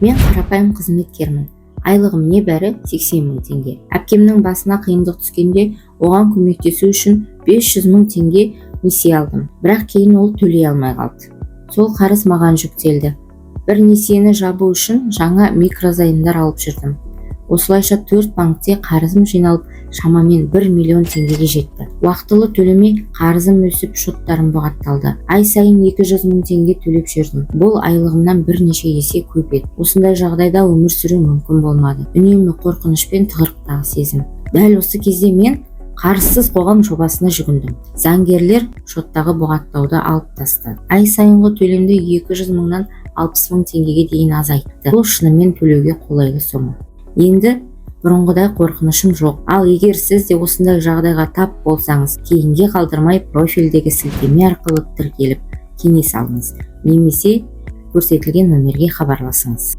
Мен қарапайым қызметкермін. Айлығым небәрі 80 мың теңге. Әпкемнің басына қиындық түскенде оған көмектесу үшін 500 мың теңге несие алдым. Бірақ кейін ол төлей алмай қалды. Сол қарыз маған жүктелді. Бір несиені жабу үшін жаңа микрозаймдар алып жүрдім. Осылайша 4 банкте қарызым жиналып, шамамен 1 миллион теңгеге жетті. Уақытылы төлемей қарызым өсіп, шоттарым бұғатталды. Ай сайын 200 мың теңге төлеп жүрдім. Бұл айлығымнан бірнеше есе көп еді. Осындай жағдайда өмір сүру мүмкін болмады. Үнемі қорқыныш пен тығырықтағы сезім. Дәл осы кезде мен қарызсыз қоғам жобасына жүгіндім. Заңгерлер шоттағы бұғаттауды алып тастады. Ай сайынғы төлемді 200 мыңнан 60 мың теңгеге дейін азайтты. Бұл шынымен төлеуге қолайлы сома. Енді бұрынғыдай қорқынышым жоқ. Ал егер сіз де осындай жағдайға тап болсаңыз, кейінге қалдырмай профильдегі сілтеме арқылы тіркеліп кеңес алыңыз немесе көрсетілген нөмерге хабарласыңыз.